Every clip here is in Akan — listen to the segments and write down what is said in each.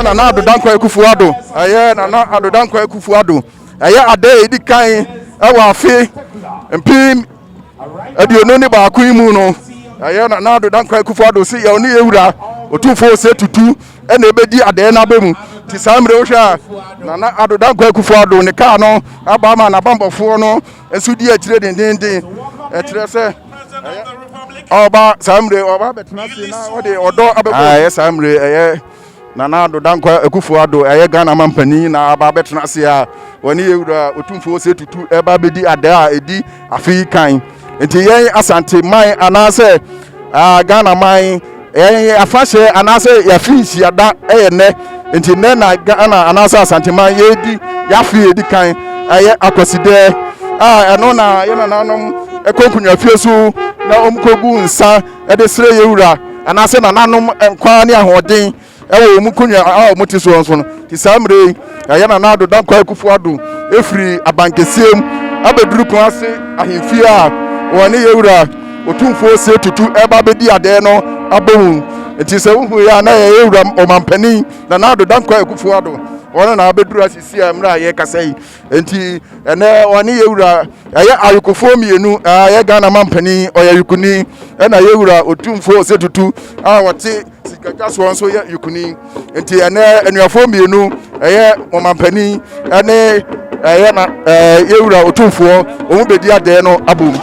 na Addo Dankwa Akufo Addo na Addo Dankwa Akufo Addo ade edi kan e wa afi mpim aduonu ni ba kun mu no na Addo Dankwa Akufo Addo si ye oni ewura Tumfuo se tutu e na ebedi ade na ba mu ti samre wo hwa na Addo Dankwa Akufo Addo ne ka no aba ma na bambofo no ensu di akire dendenden ekire se Oba samre oba betena si na ode odo abego samre na Addo Dankwa Akufo Addo Ghana mampani na aba betena si a woni ewura Tumfuo se tutu eba bedi ade a edi afi kan enti yen Asanteman anase Ghana man afashe anase ya fi ada ne enti ne na Ghana anase Asanteman yedi ya fi edi kan akwaside eno na yena nanom ekonkunya fiesu na omkogu nsa de sere yewura anase na nanom enkwa ne ahoden ewo omkunya omoti so nso no ti samre na Addo Dankwa Akufo Addo efiri abankesiem abeduru kon ase ahemfie a woni yewura Tumfuo se tutu eba bedi ade no abohu enti se hu ya na yewura omampani na Addo Dankwa Akufo Addo wona na abeduru asisi amra ye kasai enti ene woni yewura ayukofo mienu Ghana mampani oyayukuni na yewura Tumfuo se tutu wote sikaka so nso ye yukuni enti ene enuafo mienu omampani ene na yewura Tumfuo omu bedi ade no abom.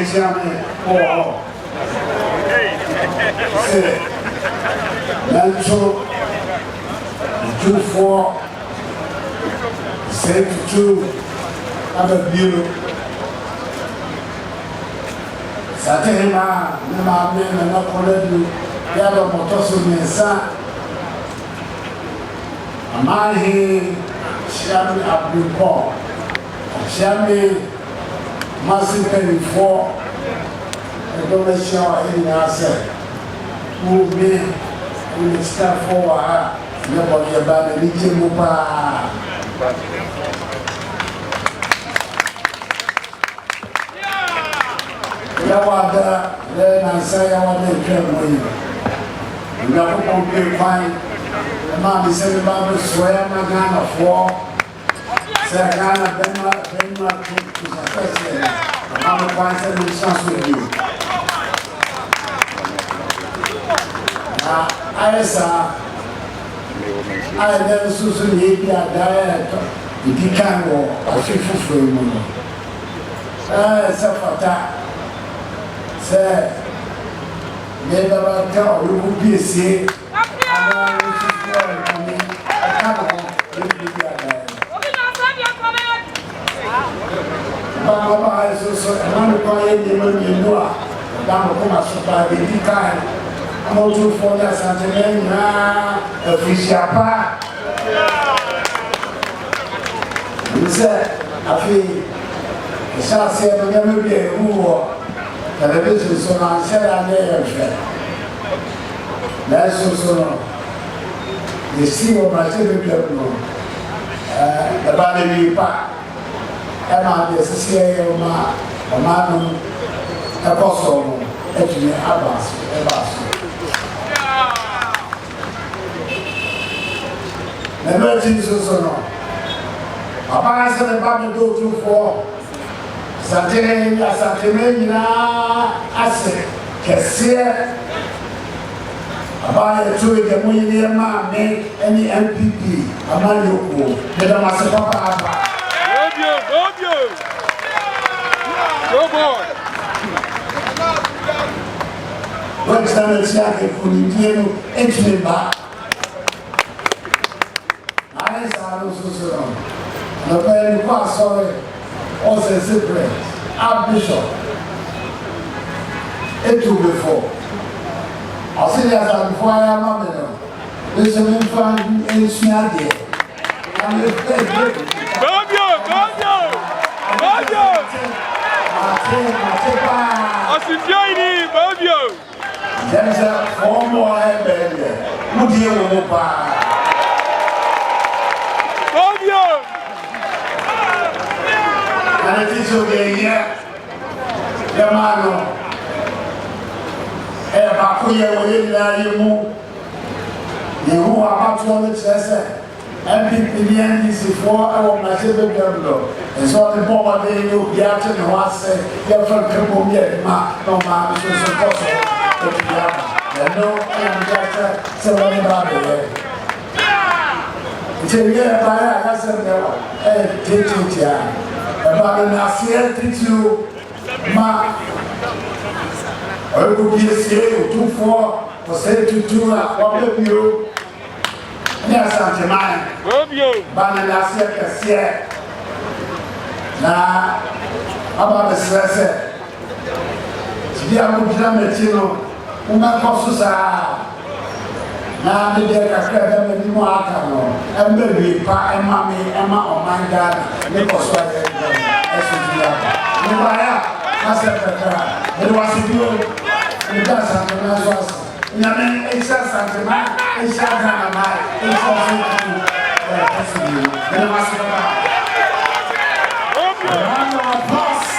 Nyansapo. Oh, Nancho, Tumfuo, say to Abibirem. Asantema, nema mena na koledu, yaba motoso mensa. Manhyia, Shami Abibirem, Shami Massively for a donation in ourselves. Move me in the step forward, nobody about the region. Yawada, then I say I want to kill me. You never won't be fine. The man is saying about the swear my gun of war. Say I got a Benma to success. I'm a point of chance with you. Now, I never Susan Hibia diet. The Dikan war, a faithful frame. Safata. Say, never tell you who be say, I Baba is also a man quiet, you know, Dama Kumasupa, the Dikan, I'm also for the Asanteman, a Fishapa. You said, I feel, the shall say, I never be a war. Television, so I said, I never. That's also the sea of my children, the body park. Emma, the CIA, a man, a apostle, actually, Abbas. The merchants also know. Papa said about the Tumfuo. Asanteman, Asante, Cassia. About the two of the Manhyia man, any MPP, a man you go, the Nyansapo. Go boy. What's that? For the intimate back. I also the very quite sorry, also secret. Archbishop. It took before. I see that I'm fire mother. There's an infant in Snaggy. I'm Asante, Babio. There's a former baby. Would you know, Babio? And it is okay here. The man, a Bakuya will you who are about to the MPP is for our Massive Gambler. And so the bomber they knew the after the last say, they're from Kambo yet, no man, so possible. And no, I'm just saying about it. It's a year by I said, hey, teaching about the Nasir teach you, ma. I will be a say 2-4 for say to 2 what of you. Asanteman, Banner last year, now about the stress. Today I will jam it, you know, woman costs now the day I can't have any more alcohol, and baby, pa and mommy, Emma, or my dad, because I said, it was a deal, it does something. Namen Isa Santeman, Isa Ghanaian, Isa Films, round of applause.